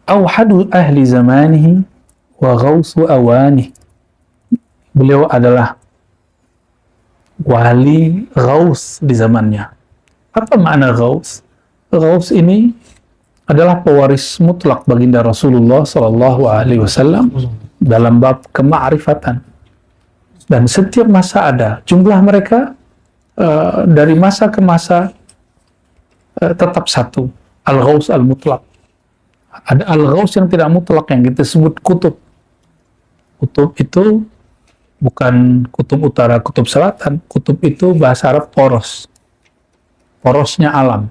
Auhadu ahli zamanihi wa ghausu awani. Beliau adalah wali ghaus di zamannya. Apa makna ghaus? Ghaus ini adalah pewaris mutlak baginda Rasulullah Sallallahu Alaihi Wasallam dalam bab kema'rifatan. Dan setiap masa ada jumlah mereka, dari masa ke masa tetap satu. Al-Ghaus al-Mutlak. Ada Al-Ghaus yang tidak mutlak yang kita sebut kutub. Kutub itu bukan kutub utara, kutub selatan. Kutub itu bahasa Arab poros. Porosnya alam.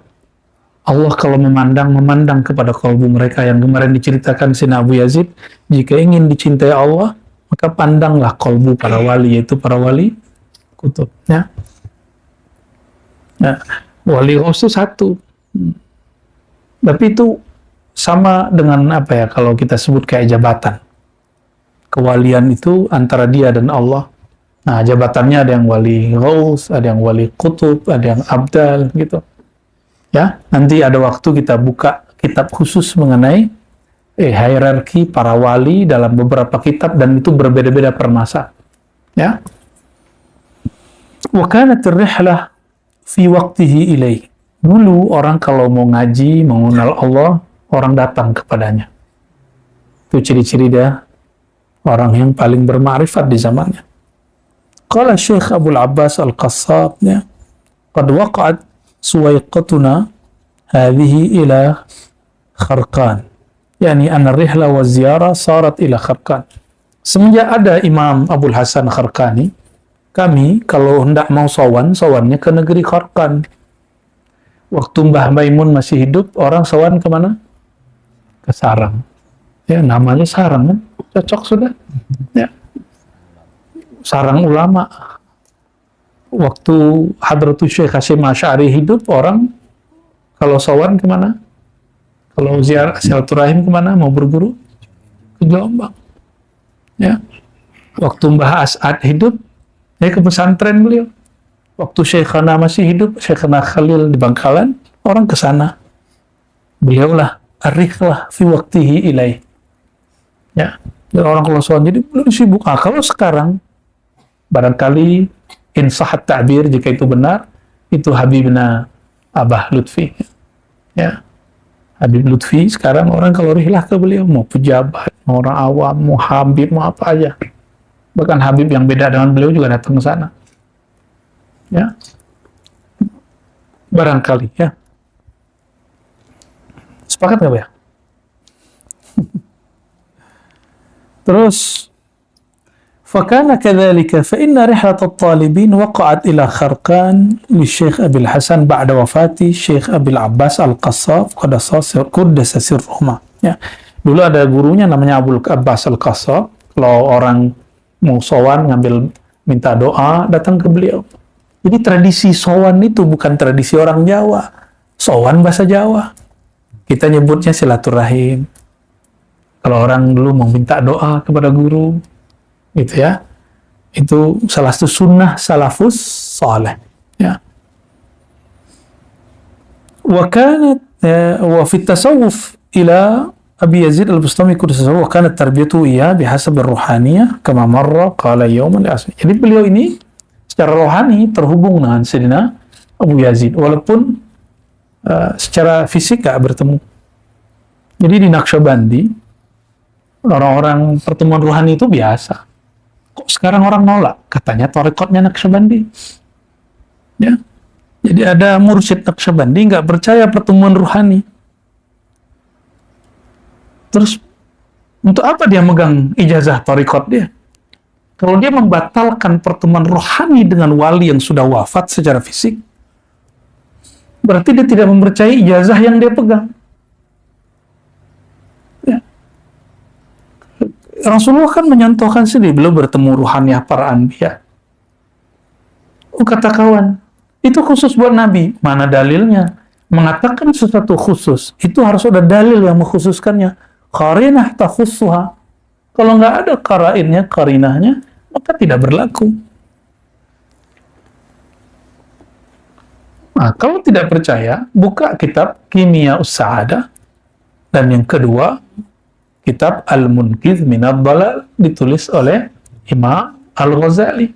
Allah kalau memandang kepada kalbu mereka yang kemarin diceritakan Sina Abu Yazid, jika ingin dicintai Allah, maka pandanglah kalbu para wali, yaitu para wali kutub. Ya. Nah, wali ghaus itu satu. Tapi itu sama dengan apa ya, kalau kita sebut kayak jabatan. Kewalian itu antara dia dan Allah. Nah, jabatannya ada yang wali ghaus, ada yang wali kutub, ada yang abdal, gitu. Ya, nanti ada waktu kita buka kitab khusus mengenai hierarki para wali dalam beberapa kitab, dan itu berbeda-beda per masa. Ya. Wa kanat ar-rihlah fi waqtihi ilaih. Dulu orang kalau mau ngaji, mengenal Allah, orang datang kepadanya. Itu ciri-ciri dia orang yang paling bermakrifat di zamannya. Qala Syekh Abdul Abbas Al-Qassab, ya, qad waqa'at suwaiqatuna hadhihi ila Kharqan. Yani anna rihla wa ziyarah sarat ila Kharqan. Semenjak ada Imam Abul Hasan Kharqani, kami kalau hendak mau sowannya ke negeri Kharqan. Waktu Mbah Maimun masih hidup, orang sowan kemana? Ke Sarang. Ya, namanya Sarang kan? Cocok sudah. Ya. Sarang ulama. Waktu Hadratus Syekh Hasyim Asy'ari hidup, orang kalau sowan kemana? Kalau ziarah silaturahim kemana? Mau berguru? Ke Jombang. Ya. Waktu Mbah As'ad hidup, ya ke pesantren beliau. Waktu Syekhana masih hidup, Syekhana Khalil di Bangkalan, orang ke sana. Beliaulah ar-rihlah fi waqtihi ilaih. Ya. Dan orang kalau sowan jadi belum sibuk. Kalau sekarang barangkali insahat ta'bir, jika itu benar, itu Habibna Abah Lutfi. Ya. Habib Lutfi sekarang orang kalau rihlah ke beliau, mau pejabat, mau orang awam, mau Habib, mau apa aja. Bahkan Habib yang beda dengan beliau juga datang ke sana. Ya. Barangkali, ya. Sepakat nggak, ya? Terus فكان كذلك فإن رحلة الطالبين وقعت إلى خرقان للشيخ أبي الحسن بعد وفاة الشيخ أبي العباس القصاب قدس سرهما. Ya. Dulu ada gurunya namanya Abul Abbas Al-Qassab. Kalau orang mau sowan ngambil minta doa, datang ke beliau. Jadi tradisi sowan itu bukan tradisi orang Jawa. Sowan bahasa Jawa. Kita nyebutnya silaturahim. Kalau orang dulu mau minta doa kepada guru, gitu ya, itu salah satu sunnah salafus saleh. Ya. Wa kanat wa fi tasawuf ila Abi Yazid Al-Bustami qudsahu wa kanat tarbiyatu iya bihasab ar-ruhaniyah kama marra qala yawman asmi. Jadi beliau ini secara rohani terhubung dengan Sayyidina Abu Yazid walaupun secara fisik gak bertemu. Jadi di Naqsyabandi orang-orang pertemuan rohani itu biasa. Kok sekarang orang nolak? Katanya tarekatnya Naqsyabandi. Ya. Jadi ada mursyid Naqsyabandi nggak percaya pertemuan ruhani. Terus untuk apa dia megang ijazah tarekat dia? Kalau dia membatalkan pertemuan rohani dengan wali yang sudah wafat secara fisik, berarti dia tidak mempercayai ijazah yang dia pegang. Ya. Rasulullah kan menyontohkan sendiri, beliau bertemu ruhaniyah para anbiya. Oh, kata kawan, itu khusus buat Nabi. Mana dalilnya? Mengatakan sesuatu khusus, itu harus ada dalil yang mengkhususkannya. Qarinah takhussuha. Kalau nggak ada qarinahnya, maka tidak berlaku. Nah, kalau tidak percaya, buka kitab Kimia Us-Sa'adah. Dan yang kedua, kitab Al-Munqidh Minadh Dhalal ditulis oleh Imam Al-Ghazali.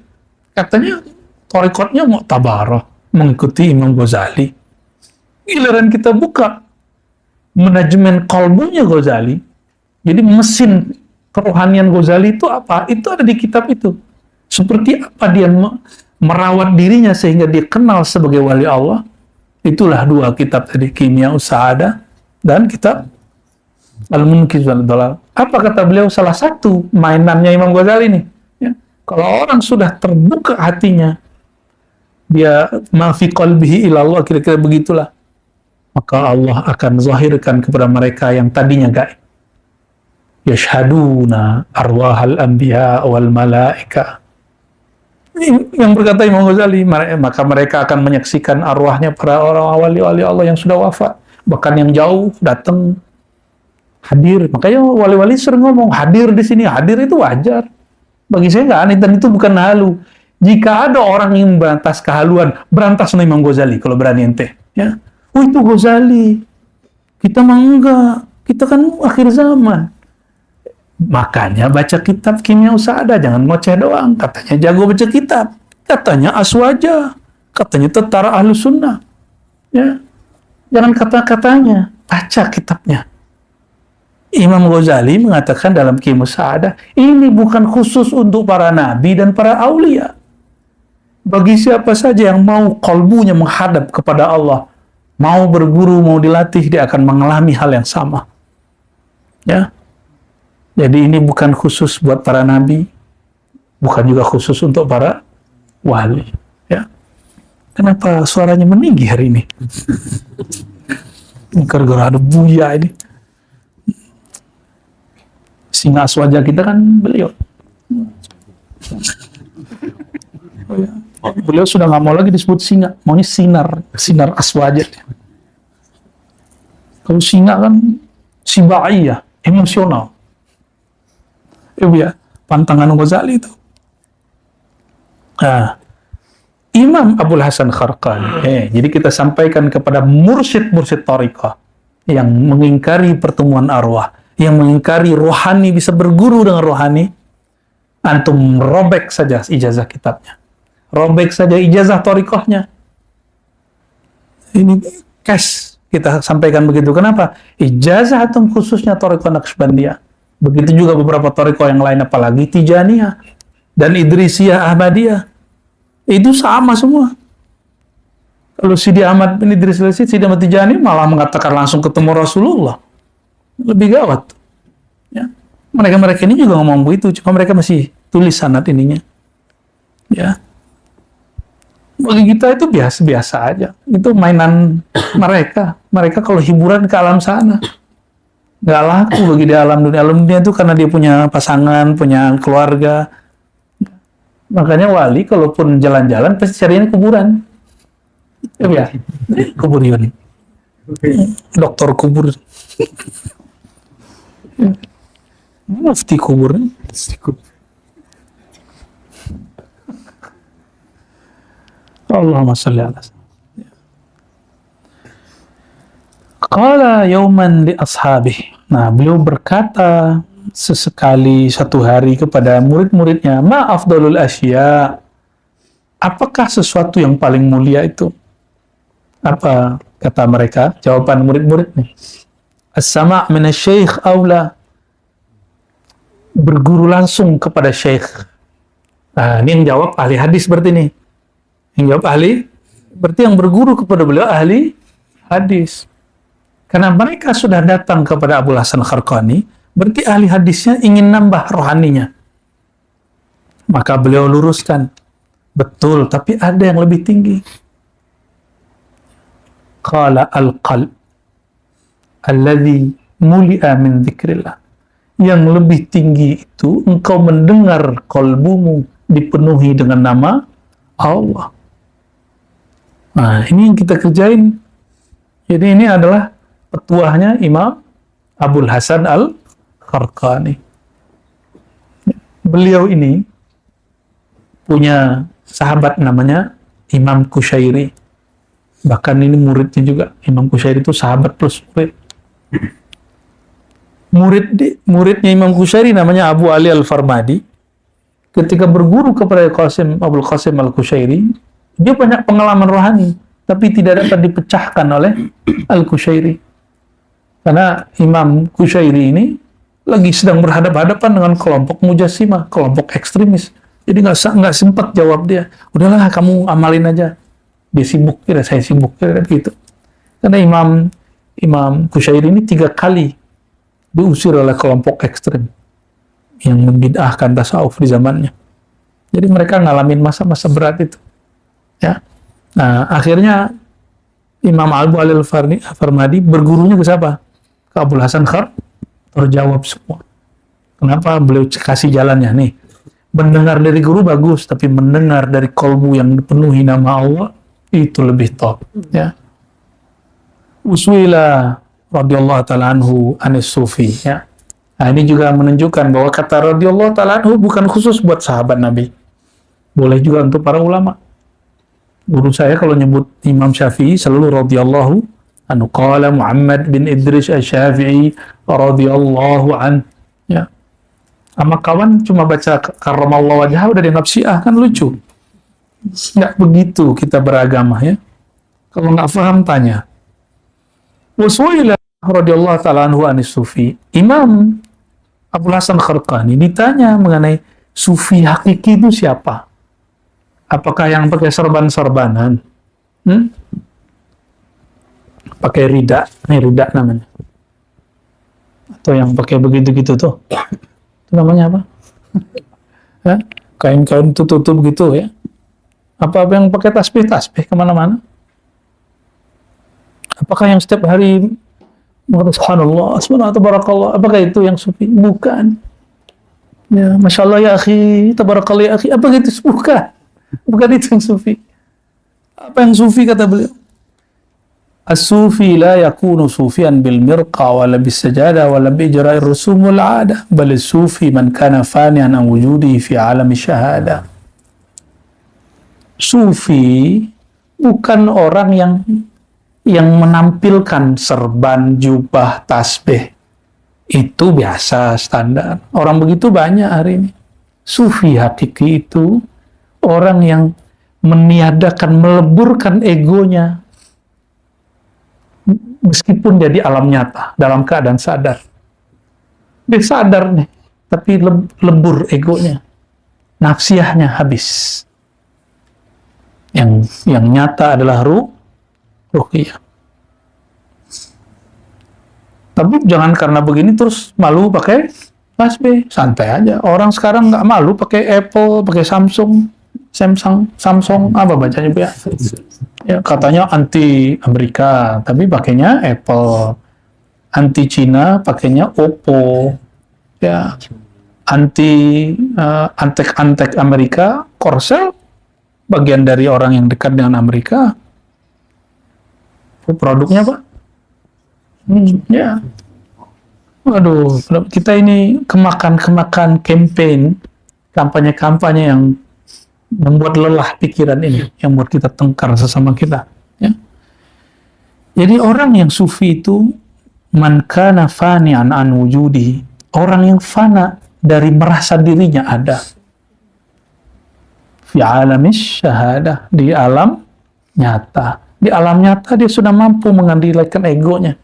Katanya thariqatnya mu'tabarah, mengikuti Imam Ghazali. Giliran kita buka manajemen qalbunya Ghazali, jadi mesin kerohanian Ghazali itu apa? Itu ada di kitab itu. Seperti apa dia merawat dirinya sehingga dia kenal sebagai wali Allah. Itulah dua kitab tadi, Kimya Sa'adah dan kitab Al-Munqidh Minadh Dhalal. Apa kata beliau? Salah satu mainannya Imam Ghazali nih. Ya. Kalau orang sudah terbuka hatinya, dia ma fi qalbihi ilallah, kira-kira begitulah, maka Allah akan zahirkan kepada mereka yang tadinya gaib. Yashhaduna arwahal anbiya wal malaika. Yang berkata Imam Ghazali, maka mereka akan menyaksikan arwahnya para orang wali-wali Allah yang sudah wafat, bahkan yang jauh datang hadir. Makanya wali-wali sering ngomong hadir di sini. Hadir itu wajar. Bagi saya nggak aneh, dan itu bukan halu. Jika ada orang yang berantas kehaluan, berantas sama Imam Ghazali kalau berani ente. Ya. Oh itu Ghazali. Kita mah enggak. Kita kan akhir zaman. Makanya baca kitab Kimya Sa'adah, jangan ngoceh doang. Katanya jago baca kitab. Katanya aswaja. Katanya tentara ahlu sunnah. Ya. Jangan kata-katanya. Baca kitabnya. Imam Ghazali mengatakan dalam Kimya Sa'adah, ini bukan khusus untuk para nabi dan para aulia. Bagi siapa saja yang mau kalbunya menghadap kepada Allah, mau berguru, mau dilatih, dia akan mengalami hal yang sama. Ya. Jadi ini bukan khusus buat para nabi, bukan juga khusus untuk para wali. Ya. Kenapa suaranya meninggi hari ini? Gara-gara ada Buya ini. Singa aswaja kita kan beliau. Oh ya. Beliau sudah nggak mau lagi disebut singa, maunya sinar aswaja. Kalau singa kan sibaiyah, emosional. Ya, pantangan Ghazali itu. Nah, Imam Abul Hasan Kharqani. Jadi kita sampaikan kepada mursyid-mursyid thariqah yang mengingkari pertemuan arwah, yang mengingkari rohani bisa berguru dengan rohani, antum robek saja ijazah kitabnya. Robek saja ijazah thariqahnya. Ini cash kita sampaikan begitu. Kenapa? Ijazah antum khususnya thariqah Naqsyabandiyah. Begitu juga beberapa thariqah yang lain, apalagi Tijaniyah dan Idrisiyah Ahmadiyah. Itu sama semua. Kalau Sidi Ahmad bin Idris Sidi Ahmad Tijani malah mengatakan langsung ketemu Rasulullah. Lebih gawat. Ya. Mereka ini juga ngomong begitu, cuma mereka masih tulis sanad ininya. Ya. Bagi kita itu biasa-biasa aja. Itu mainan mereka. Mereka kalau hiburan ke alam sana. Nggak laku bagi di alam dunia. Alam dunia itu karena dia punya pasangan, punya keluarga. Makanya wali kalaupun jalan-jalan pasti carinya kuburan. Ya, kuburan. Dokter kubur. Mufti kubur. Allahumma shalli ala Qala yauman li ashabih. Nah, beliau berkata sesekali satu hari kepada murid-muridnya, ma afdalul asya. Apakah sesuatu yang paling mulia itu? Apa kata mereka? Jawaban murid-murid nih. As-sama' min asy-syaikh aula. Berguru langsung kepada syekh. Nah, ini yang jawab ahli hadis berarti nih. Yang jawab ahli, berarti yang berguru kepada beliau ahli hadis. Karena mereka sudah datang kepada Abul Hasan Kharqani, berarti ahli hadisnya ingin nambah rohaninya. Maka beliau luruskan, betul, tapi ada yang lebih tinggi. Qala al-qalb alladhi muli'a min dzikrillah. Yang lebih tinggi itu engkau mendengar kalbumu dipenuhi dengan nama Allah. Nah, ini yang kita kerjain. Jadi ini adalah petuahnya Imam Abul Hasan Al-Kharqani. Beliau ini punya sahabat namanya Imam Kusyairi. Bahkan ini muridnya juga. Imam Kusyairi itu sahabat plus murid. muridnya Imam Qushairi namanya Abu Ali Al-Farmadi, ketika berguru kepada Abul Qasim Al-Qushairi, dia banyak pengalaman rohani, tapi tidak dapat dipecahkan oleh Al-Qushairi. Karena Imam Qushairi ini lagi sedang berhadapan-hadapan dengan kelompok Mujassimah, kelompok ekstremis. Jadi nggak sempat jawab dia. Udahlah, kamu amalin aja. Dia sibuk, saya sibuk, gitu. Karena Imam Qushairi ini 3 kali diusir oleh kelompok ekstrem yang membid'ahkan tasawuf di zamannya. Jadi mereka ngalamin masa-masa berat itu. Ya. Nah, akhirnya Imam Abu Ali Al-Farmadi bergurunya ke siapa? Ke Abul Hasan Khar. Terjawab semua. Kenapa beliau kasih jalannya nih? Mendengar dari guru bagus, tapi mendengar dari kolbu yang dipenuhi nama Allah itu lebih top. Ya. Uswila radhiyallahu ta'ala anhu anis sufi. Ya. Nah, ini juga menunjukkan bahwa kata radhiyallahu ta'ala anhu bukan khusus buat sahabat Nabi. Boleh juga untuk para ulama. Guru saya kalau nyebut Imam Syafi'i selalu radhiyallahu anhu. Qala Muhammad bin Idris Asy-Syafi'i radhiyallahu an. Ya. Sama kawan cuma baca karramallahu wajhahu udah dianggap Syiah, kan lucu. Nggak begitu kita beragama, ya. Kalau nggak paham tanya. Waswaila radhiyallahu ta'ala anhu anis sufi. Imam Abul Hasan Kharqani ditanya mengenai sufi hakiki itu siapa? Apakah yang pakai serban-serbanan? Pakai rida, ini rida namanya. Atau yang pakai begitu-gitu tuh. Itu namanya apa? Kain-kain tutup gitu, ya. Apa yang pakai tasbih kemana-mana? Apakah yang setiap hari mengatakan subhanallah, subhanallah, tabarakallah, apakah itu yang sufi? Bukan. Ya, Masya Allah ya akhi, tabarakallah ya akhi, apa itu? Bukan itu yang sufi. Apa yang sufi kata beliau? As-sufi la yakunu sufian bil mirqa wala bis sajada wala bi ijra'ir rusum wal 'ada, bal as-sufi man kana fanian an wujudi fi 'alam syahada. Sufi bukan orang yang menampilkan serban, jubah, tasbih. Itu biasa, standar. Orang begitu banyak hari ini. Sufi hakiki itu orang yang meniadakan, meleburkan egonya, meskipun dia di alam nyata, dalam keadaan sadar. Dia sadar nih, tapi lebur egonya. Nafsiyahnya habis. Yang nyata adalah ruhiyah. Tapi jangan karena begini terus malu pakai tasbih. Santai aja. Orang sekarang nggak malu pakai Apple, pakai Samsung, apa bacanya Bu ya? Ya, katanya anti Amerika, tapi pakainya Apple. Anti Cina, pakainya Oppo. Ya, antek-antek Amerika, Korsel, bagian dari orang yang dekat dengan Amerika. Produknya Pak? Ya. Waduh, kita ini kemakan campaign, kampanye-kampanye yang membuat lelah pikiran ini, yang membuat kita tengkar sesama kita. Ya. Jadi orang yang sufi itu man kana fani'an an wujudi, orang yang fana dari merasa dirinya ada. Fi alamis syahadah, di alam nyata. Di alam nyata dia sudah mampu mengendalikan egonya.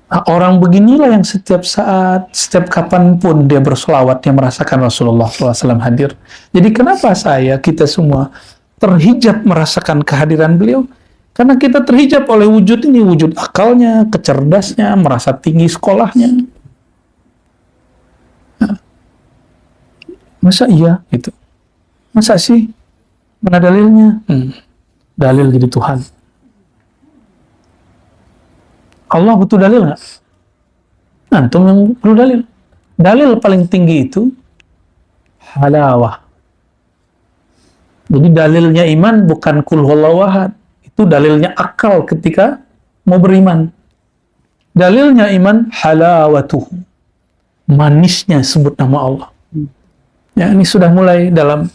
Nah, orang beginilah yang setiap saat, setiap kapanpun dia bersolawat, dia merasakan Rasulullah SAW hadir. Jadi kenapa kita semua terhijab merasakan kehadiran beliau? Karena kita terhijab oleh wujud ini, wujud akalnya, kecerdasnya, merasa tinggi sekolahnya. Nah, masa iya gitu? Masa sih? Mana dalilnya? Dalil jadi Tuhan. Allah butuh dalil nggak? Antum yang perlu dalil. Dalil paling tinggi itu halawah. Jadi dalilnya iman bukan kul huwallahu ahad. Itu dalilnya akal ketika mau beriman. Dalilnya iman halawatuh. Manisnya sebut nama Allah. Ya, ini sudah mulai dalam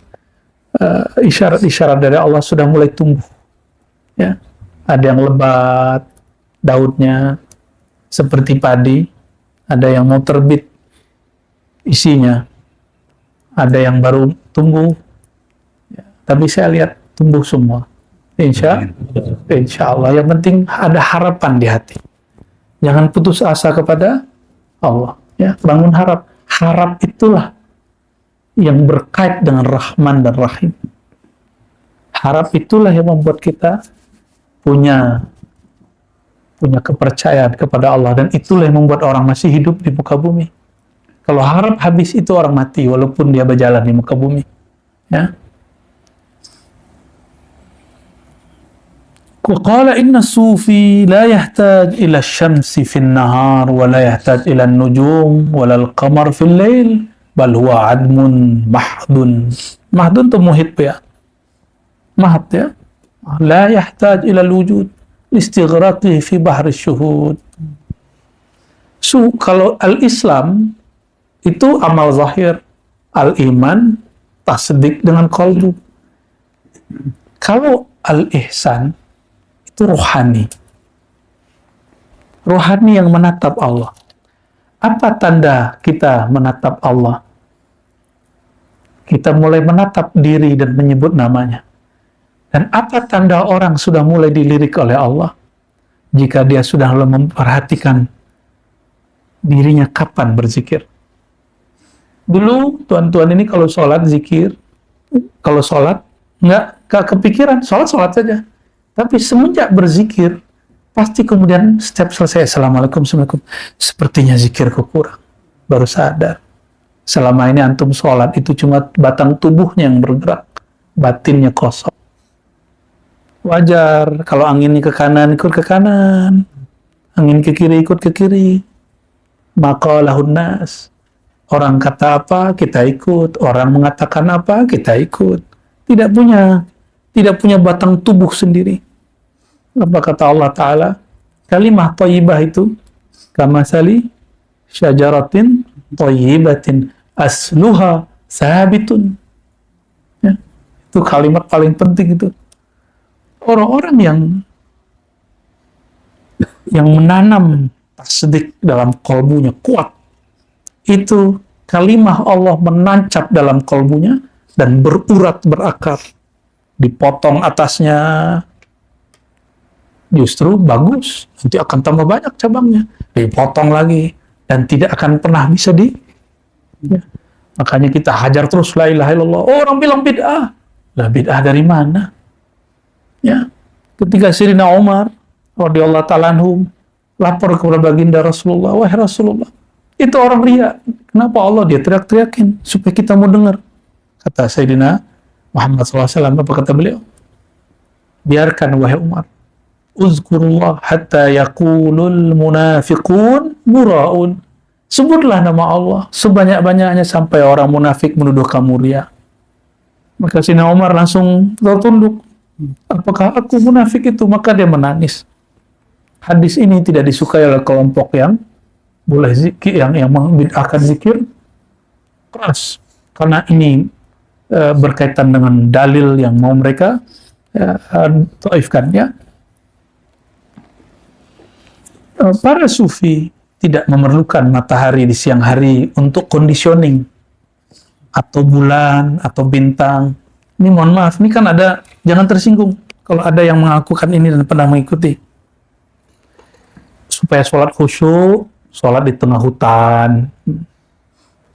isyarat-isyarat dari Allah sudah mulai tumbuh. Ya, ada yang lebat, daudnya seperti padi, ada yang mau terbit isinya, ada yang baru tumbuh, ya, tapi saya lihat tumbuh semua. Insya Allah. Yang penting ada harapan di hati. Jangan putus asa kepada Allah. Ya, bangun harap. Harap itulah yang berkait dengan Rahman dan Rahim. Harap itulah yang membuat kita punya kepercayaan kepada Allah, dan itulah yang membuat orang masih hidup di muka bumi. Kalau harap habis, itu orang mati walaupun dia berjalan di muka bumi. Ya. Qala inna sufi la yahtaj ila syamsi fin nahar wa la yahtaj ila nujum wa la al-qamar fil lail bal huwa admun mahdun. Mahdun itu muhit ya. Mahad ya. La yahtaj ila al-wujud istighraqi fi bahri syuhud. So, kalau al-Islam itu amal zahir, al-iman tasdik dengan qalbu. Kalau al-ihsan itu rohani. Rohani yang menatap Allah. Apa tanda kita menatap Allah? Kita mulai menatap diri dan menyebut namanya. Dan apa tanda orang sudah mulai dilirik oleh Allah? Jika dia sudah memperhatikan dirinya kapan berzikir. Dulu tuan-tuan ini kalau sholat zikir, kalau sholat nggak kepikiran, sholat saja. Tapi semenjak berzikir, pasti kemudian setiap selesai Assalamualaikum, Assalamualaikum, sepertinya zikirku kurang. Baru sadar. Selama ini antum sholat itu cuma batang tubuhnya yang bergerak, batinnya kosong. Wajar kalau anginnya ke kanan, ikut ke kanan. Angin ke kiri, ikut ke kiri. Maqalahun nas. Orang kata apa, kita ikut. Orang mengatakan apa, kita ikut. Tidak punya batang tubuh sendiri. Apa kata Allah Ta'ala? Kalimah thayyibah itu kamasali syajaratin thayyibatin asluha sabitun. Ya, itu kalimat paling penting itu. Orang-orang yang menanam tasdik dalam kolbunya kuat, itu kalimah Allah menancap dalam kolbunya dan berurat berakar. Dipotong atasnya, justru bagus, nanti akan tambah banyak cabangnya. Dipotong lagi, dan tidak akan pernah bisa ya. Makanya kita hajar terus la ilaha illallah. Oh, orang bilang bid'ah. Lah bid'ah dari mana? Ya, ketika Sayyidina Umar radhiyallahu ta'ala anhu lapor kepada baginda Rasulullah, wahai Rasulullah, itu orang riya. Kenapa Allah dia teriak-teriakin supaya kita mau dengar? Kata Sayyidina Muhammad SAW, apa kata beliau? Biarkan wahai Umar, uzkurullah hatta yaqulul munafiqun mura'un. Sebutlah nama Allah sebanyak-banyaknya sampai orang munafik menuduh kamu riya. Maka Sayyidina Umar langsung tertunduk. Apakah aku munafik itu? Maka dia menangis. Hadis ini tidak disukai oleh kelompok yang boleh zikir, yang membid'ahkan zikir keras, karena ini berkaitan dengan dalil yang mau mereka taifkan. Ya. Para sufi tidak memerlukan matahari di siang hari untuk conditioning, atau bulan atau bintang. Ini mohon maaf, ini kan ada, jangan tersinggung kalau ada yang mengakukan ini dan pernah mengikuti. Supaya sholat khusyuk, sholat di tengah hutan.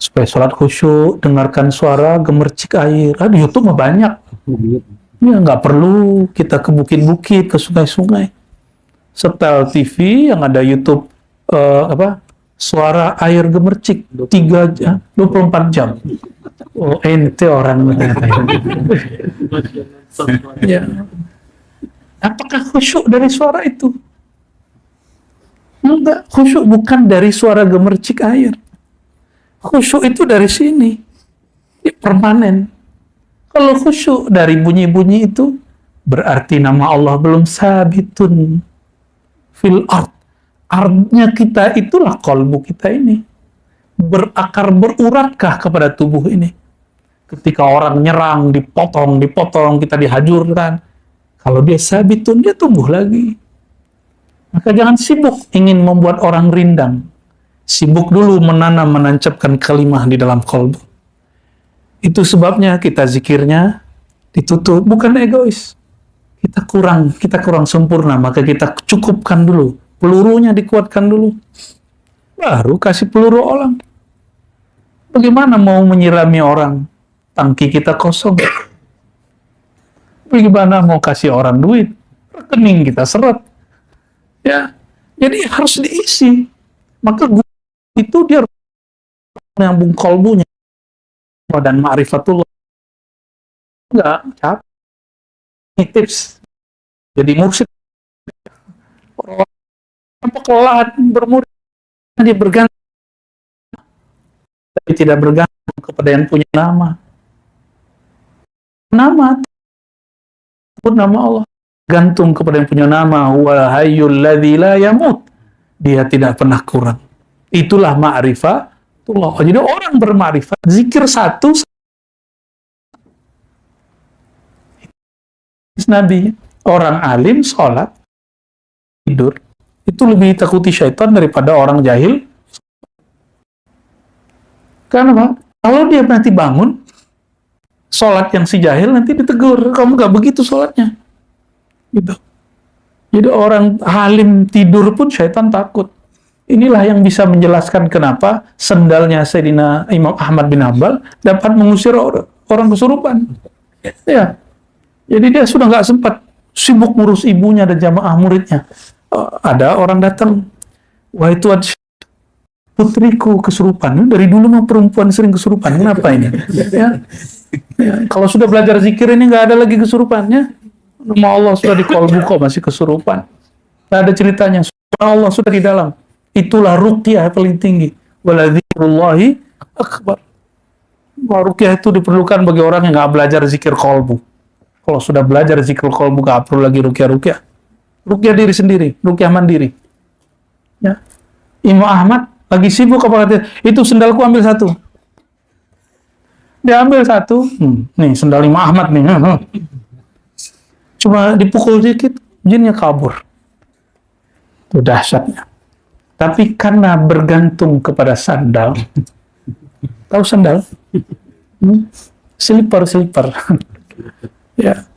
Supaya sholat khusyuk, dengarkan suara gemercik air. Di YouTube mah banyak. Ya, nggak perlu kita ke bukit-bukit, ke sungai-sungai. Setel TV yang ada YouTube, suara air gemercik 3 jam, 24 jam. Oh, ente orang. Ya. Apakah khusyuk dari suara itu? Enggak, khusyuk bukan dari suara gemercik air. Khusyuk itu dari sini. Permanen. Kalau khusyuk dari bunyi-bunyi itu, berarti nama Allah belum sabitun fil ard. Ardnya kita itulah kolbu kita ini. Berakar, beruratkah kepada tubuh ini? Ketika orang nyerang, dipotong, kita dihajurkan. Kalau dia sabitun, dia tumbuh lagi. Maka jangan sibuk ingin membuat orang rindang. Sibuk dulu menancapkan kalimah di dalam kolbu. Itu sebabnya kita zikirnya ditutup, bukan egois. Kita kurang sempurna, maka kita cukupkan dulu. Pelurunya dikuatkan dulu. Baru kasih peluru orang. Bagaimana mau menyirami orang? Tangki kita kosong. Bagaimana mau kasih orang duit? Rekening kita seret. Ya, jadi harus diisi. Maka itu dia nyambung kolbunya dan ma'rifatullah. Enggak, capek. Ini tips. Jadi mursyid. Apa kelelahan bermurid, dia bergantung. Tapi tidak bergantung kepada yang punya nama. Nama Allah. Gantung kepada yang punya nama. Wa hayyul ladzi la yamut. Dia tidak pernah kurang. Itulah ma'rifatullah. Jadi orang bermakrifat, zikir satu Nabi. Orang alim, sholat, tidur. Itu lebih takuti syaitan daripada orang jahil. Karena kalau dia nanti bangun, sholat yang si jahil nanti ditegur. Kamu gak begitu sholatnya. Gitu. Jadi orang alim tidur pun syaitan takut. Inilah yang bisa menjelaskan kenapa sendalnya Sayyidina Imam Ahmad bin Hanbal dapat mengusir orang kesurupan. Ya. Jadi dia sudah nggak sempat sibuk ngurus ibunya dan jamaah muridnya. Ada orang datang, wah itu putriku kesurupan. Dari dulu mah perempuan sering kesurupan. Kenapa ini? Ya. Kalau sudah belajar zikir ini nggak ada lagi kesurupannya. Nama Allah sudah di kolbu kok masih kesurupan. Nggak ada ceritanya. Allah sudah di dalam. Itulah ruqyah paling tinggi. Waladzikrullahi akbar. Ruqyah itu diperlukan bagi orang yang nggak belajar zikir kolbu. Kalau sudah belajar zikir kolbu, nggak perlu lagi ruqyah. Ruqyah diri sendiri, ruqyah mandiri. Ya. Imam Ahmad lagi sibuk apa katanya? Itu sendalku ambil satu. Dia ambil satu. Nih sendal Imam Ahmad nih. Cuma dipukul dikit, jinnya kabur. Itu dahsyatnya. Tapi karena bergantung kepada sandal, tahu sandal? Slipper. Ya.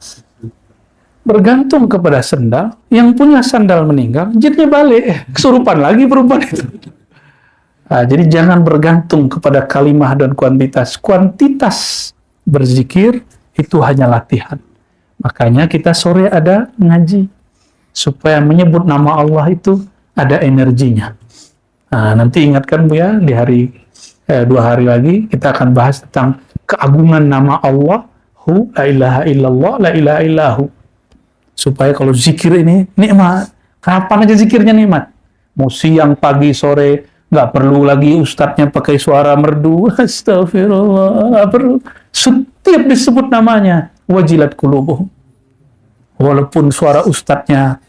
Bergantung kepada sandal, yang punya sandal meninggal, jinnya balik, kesurupan lagi perempuan itu. Nah, jadi jangan bergantung kepada kalimah dan kuantitas. Kuantitas berzikir itu hanya latihan. Makanya kita sore ada ngaji, supaya menyebut nama Allah itu ada energinya. Nah, nanti ingatkan Bu ya, di hari 2 hari lagi kita akan bahas tentang keagungan nama Allah, Hu, la ilaha illallah, la ilaha illahu. Supaya kalau zikir ini nikmat. Kapan aja zikirnya nikmat. Mau siang, pagi, sore, nggak perlu lagi ustadznya pakai suara merdu. Astagfirullah, nggak perlu. Setiap disebut namanya, wajilat qulubuhum. Walaupun suara ustadznya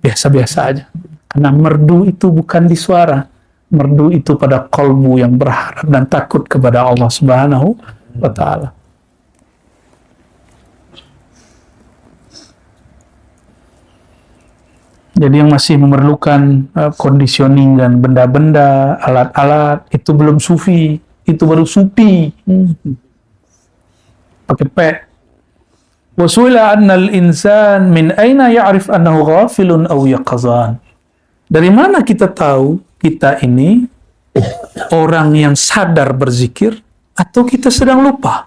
biasa-biasa aja. Karena merdu itu bukan di suara. Merdu itu pada kolbu yang berharap dan takut kepada Allah Subhanahu wa Ta'ala. Jadi yang masih memerlukan conditioning dan benda-benda, alat-alat, itu belum sufi. Itu baru supi. Pakai P. Wasuila annal insan min aina ya'rif annahu ghafilun aw yaqazan. Dari mana kita tahu kita ini orang yang sadar berzikir atau kita sedang lupa?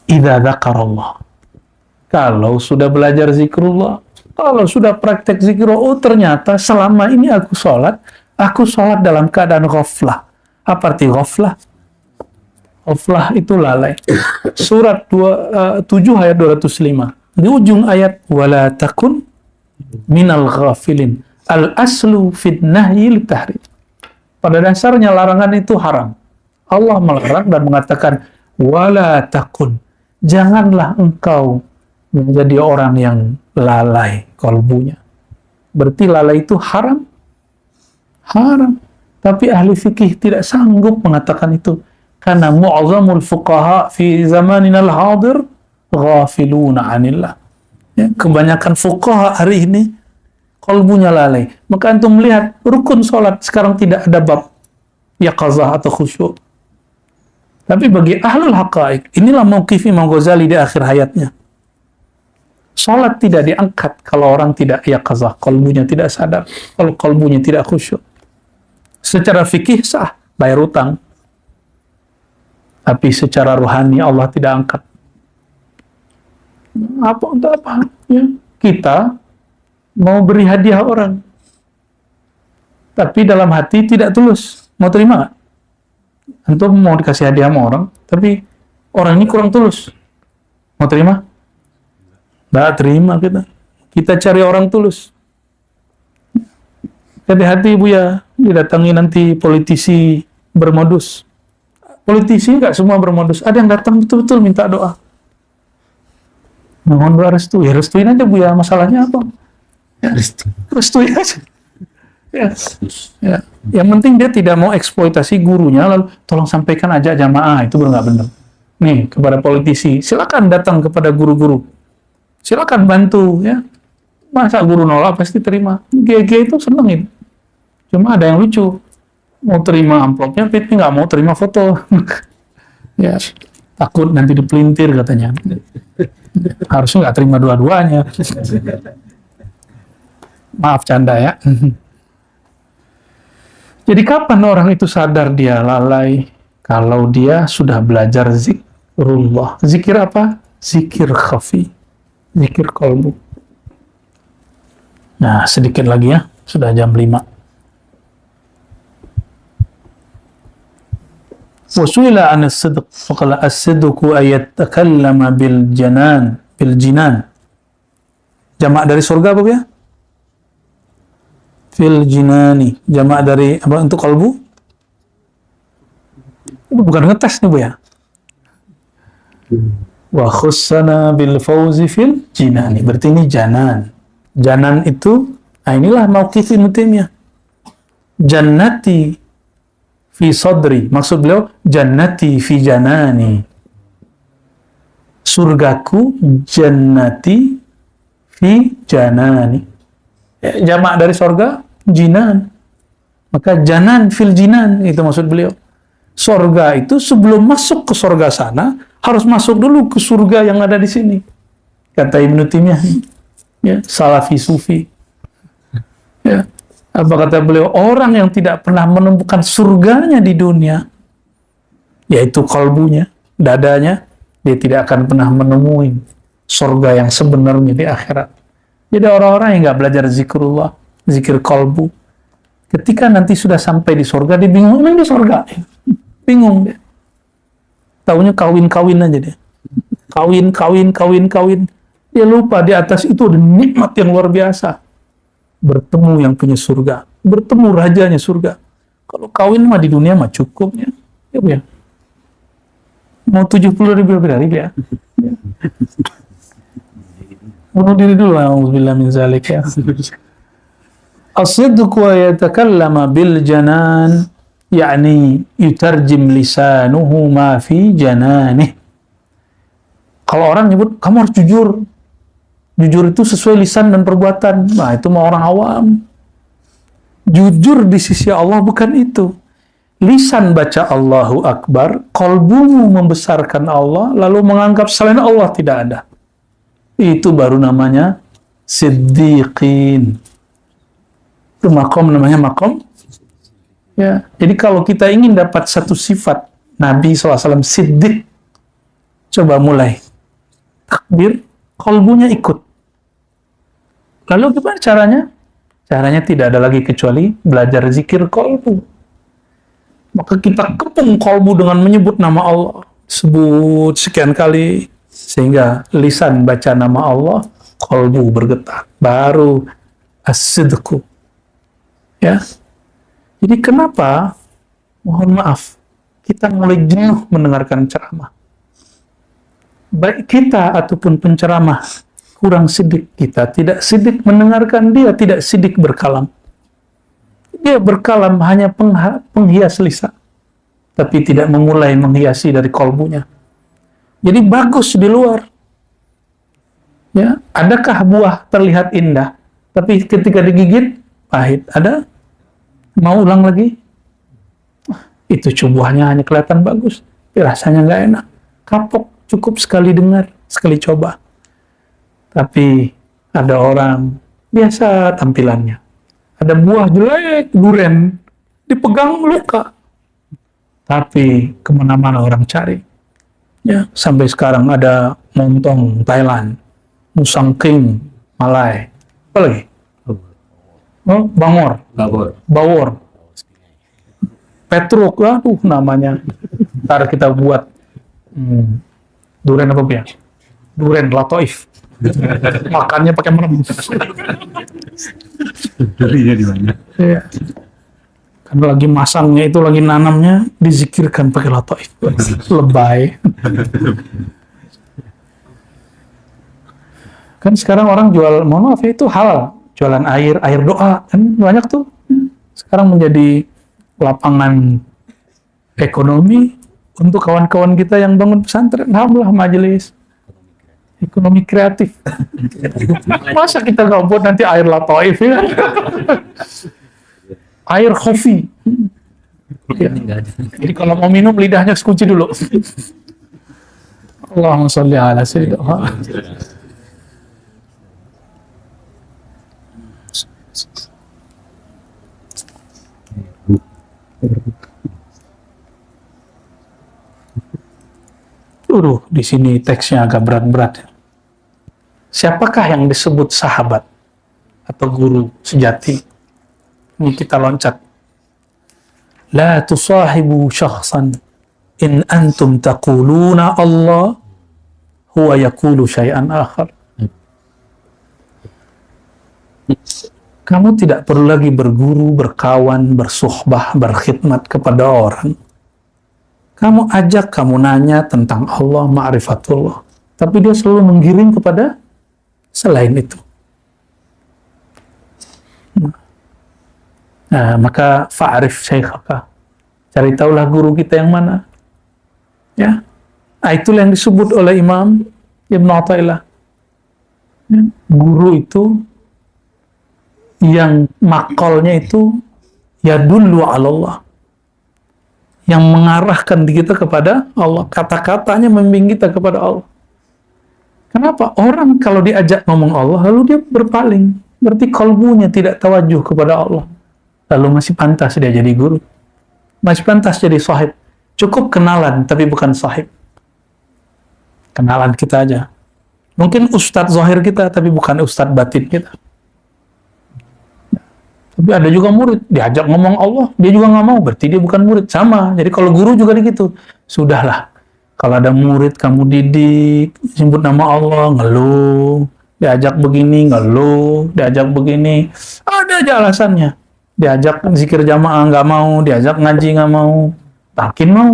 Idza dzakarallah. Kalau sudah belajar zikrullah, kalau sudah praktek zikrullah, oh ternyata selama ini aku sholat dalam keadaan ghaflah. Apa arti ghaflah? Ghaflah itu lalai. Surat 7 ayat 205. Di ujung ayat, wala takun minal ghafilin. Al-aslu fid nahyi litahrim. Pada dasarnya larangan itu haram. Allah melarang dan mengatakan, wala takun. Janganlah engkau menjadi orang yang lalai kolbunya. Berarti lalai itu haram. Haram. Tapi ahli fikih tidak sanggup mengatakan itu. Karena mu'azzamul fuqaha fi zamaninal hadir ghafiluna anillah. Ya, kebanyakan fuqaha hari ini Qalbunya lalai. Maka antum melihat rukun sholat sekarang tidak ada bab yaqazah atau khusyuk. Tapi bagi ahlul haqa'iq, inilah mauqif Imam Ghazali di akhir hayatnya. Sholat tidak diangkat kalau orang tidak yaqazah, qalbunya tidak sadar, kalau qalbunya tidak khusyuk. Secara fikih sah, bayar utang. Tapi secara rohani Allah tidak angkat. Apa untuk apa? Ya. Kita mau beri hadiah orang, tapi dalam hati tidak tulus. Mau terima nggak? Antum mau dikasih hadiah sama orang, tapi orang ini kurang tulus. Mau terima? Nggak terima kita. Kita cari orang tulus. Hati-hati Bu ya, didatangi nanti politisi bermodus. Politisi nggak semua bermodus. Ada yang datang betul-betul minta doa. Mohon doa restu. Ya restuin aja Bu ya, masalahnya apa? Ya, restuin aja. Ya. Ya. Yang penting dia tidak mau eksploitasi gurunya, lalu tolong sampaikan aja jamaah, itu baru nggak benar. Nih, kepada politisi, silakan datang kepada guru-guru. Silakan bantu, ya. Masa guru nolak pasti terima. GG itu seneng itu. Cuma ada yang lucu. Mau terima amplopnya, tapi nggak mau terima foto. Ya, takut nanti dipelintir katanya. Harusnya nggak terima dua-duanya. Maaf canda ya. Jadi kapan orang itu sadar dia lalai? Kalau dia sudah belajar zikrullah. Zikir apa? Zikir khafi. Zikir qalbu. Nah, sedikit lagi ya. Sudah jam 5. Wasuila an as-sidq. Faqala as-sidqu ayatakallama bil jinan. Jamak dari surga apa ya? Fil jinani, jamak dari apa untuk kalbu? Bukan ngetes nih Bu ya. Wa khussana bil fawzi fil jinani, berarti ini janan. Janan itu, nah inilah mauqif Ibnu Taimiyah. Jannati fi sadri, maksud beliau jannati fi janani. Surgaku jannati fi janani. Jamak dari surga jinan, maka janan fil jinan, itu maksud beliau. Surga itu sebelum masuk ke surga sana harus masuk dulu ke surga yang ada di sini, kata Ibnu Taimiyah. Ya, salafi sufi. Ya, apa kata beliau? Orang yang tidak pernah menemukan surganya di dunia, yaitu kalbunya, dadanya, dia tidak akan pernah menemui surga yang sebenarnya di akhirat. Jadi orang-orang yang nggak belajar zikrullah, zikir kalbu, ketika nanti sudah sampai di surga, dia bingung, ini di surga. Bingung dia. Taunya kawin-kawin aja dia. Kawin. Dia lupa di atas itu ada nikmat yang luar biasa. Bertemu yang punya surga. Bertemu rajanya surga. Kalau kawin mah di dunia mah cukup ya. Ya. Mau 70.000 berari ya. Bunuh diri dulu, auzubillah min zalik ya. As-sidqu wa yatakallama bil janan, yakni yutarjim lisanuhu ma fi jananih. Kalau orang nyebut kamu harus jujur. Jujur itu sesuai lisan dan perbuatan. Nah, itu mah orang awam. Jujur di sisi Allah bukan itu. Lisan baca Allahu Akbar, qalbumu membesarkan Allah, lalu menganggap selain Allah tidak ada. Itu baru namanya siddiqin. Itu makom, namanya makom. Ya, jadi kalau kita ingin dapat satu sifat Nabi SAW siddiq, coba mulai takbir, kalbunya ikut. Lalu gimana caranya? Caranya tidak ada lagi kecuali belajar zikir kalbu. Maka kita kepung kalbu dengan menyebut nama Allah, sebut sekian kali, sehingga lisan baca nama Allah, kalbu bergetar. Baru as-sidqu. Ya. Jadi kenapa, mohon maaf, kita mulai jenuh mendengarkan ceramah. Baik kita ataupun penceramah, kurang sidik kita, tidak sidik mendengarkan dia, tidak sidik berkalam. Dia berkalam hanya penghias lisan, tapi tidak memulai menghiasi dari kalbunya. Jadi bagus di luar. Ya, adakah buah terlihat indah, Tapi ketika digigit, pahit. Ada? Mau ulang lagi? Itu buahnya hanya kelihatan bagus, tapi rasanya nggak enak. Kapok, cukup sekali dengar, sekali coba. Tapi ada orang biasa tampilannya. Ada buah jelek, durian, dipegang luka. Tapi kemana-mana orang cari. Ya, sampai sekarang ada montong Thailand, musang king Malai, apa lagi? Oh, bawor, petruk, aduh namanya. Ntar kita buat durian apa ya? Durian latoif. Makannya pakai merem. Durinya di mana? Ya. Kan lagi masangnya itu, lagi nanamnya, dizikirkan pakai latoif. Lebay. Kan sekarang orang jual, mohon maaf ya, itu halal. Jualan air doa, kan banyak tuh. Sekarang menjadi lapangan ekonomi untuk kawan-kawan kita yang bangun pesantren. Alhamdulillah, majelis ekonomi kreatif. Masa kita nggak buat nanti air latoif ya? Air kopi. Ya. Jadi kalau mau minum lidahnya kunci dulu. Allahumma sholli ala sayyidina. Di sini teksnya agak berat-berat. Siapakah yang disebut sahabat atau guru sejati? Ini kita loncat. La tusahibu syakhsan in antum taquluna Allah huwa yaqulu syai'an akhar. Kamu tidak perlu lagi berguru, berkawan, bersuhbah, berkhidmat kepada orang. Kamu ajak, kamu nanya tentang Allah, ma'rifatullah. Tapi dia selalu menggiring kepada selain itu. Nah, maka fa'arif syekhaka. Cari tahulah guru kita yang mana. Ya. Nah, itulah yang disebut oleh Imam Ibn Athaillah. Ya. Guru itu yang makolnya itu yadullu ala Allah. Yang mengarahkan kita kepada Allah. Kata-katanya membimbing kita kepada Allah. Kenapa? Orang kalau diajak ngomong Allah, lalu dia berpaling. Berarti kalbunya tidak tawajuh kepada Allah. Lalu masih pantas dia jadi guru. Masih pantas jadi sahib. Cukup kenalan, tapi bukan sahib. Kenalan kita aja. Mungkin ustadz zahir kita, tapi bukan ustadz batin kita. Tapi ada juga murid, diajak ngomong Allah, dia juga nggak mau, berarti dia bukan murid. Sama, jadi kalau guru juga begitu. Sudahlah, kalau ada murid kamu didik, sebut nama Allah, ngeluh. Diajak begini, ngeluh. Diajak begini, ada aja alasannya. Diajak zikir jamaah nggak mau, diajak ngaji nggak mau, takin mau.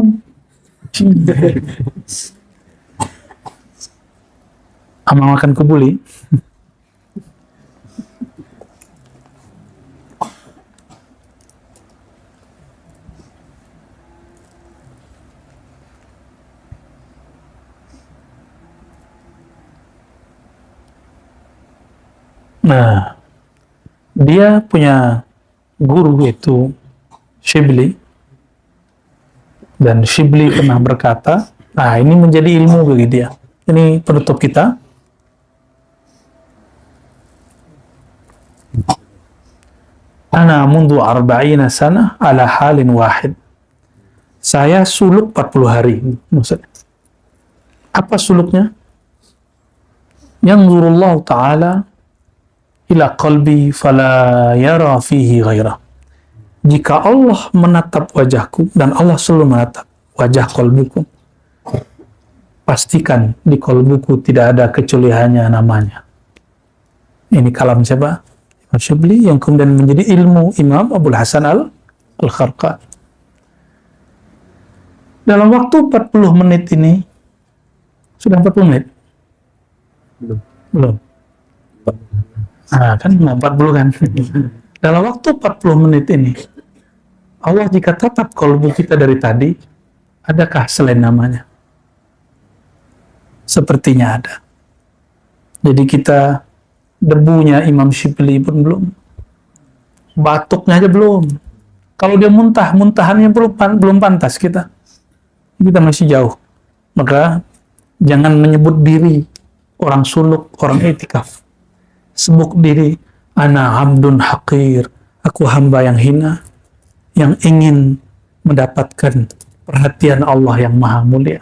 Amal makan kebuli. Nah, dia punya guru itu Shibli, dan Shibli pernah berkata, nah ini menjadi ilmu bagi dia. Ini penutup kita. Ana mundu arba'ina sana ala halin wahid. Saya suluk 40 hari. Maksudnya, apa suluknya? Yanzurullahu ta'ala ila qalbi fala yara fihi ghairah. Jika Allah menatap wajahku, dan Allah selalu menatap wajah qalbiku, pastikan di qalbiku tidak ada kecuali hanya namanya. Ini kalam siapa? Imam Shibli, yang kemudian menjadi ilmu Imam Abul Hasan Al-Kharqani. Dalam waktu 40 menit ini, sudah 40 menit? Belum. Nah, kan 40 kan. Dalam waktu 40 menit ini, Allah jika tatap kalbu kita dari tadi, adakah selain namanya? Sepertinya ada. Jadi kita debunya Imam Syibli pun belum, batuknya aja belum. Kalau dia muntah, muntahannya belum pantas kita masih jauh. Maka jangan menyebut diri orang suluk, orang itikaf. Sebut diri, ana abdun haqir, aku hamba yang hina, yang ingin mendapatkan perhatian Allah yang maha mulia.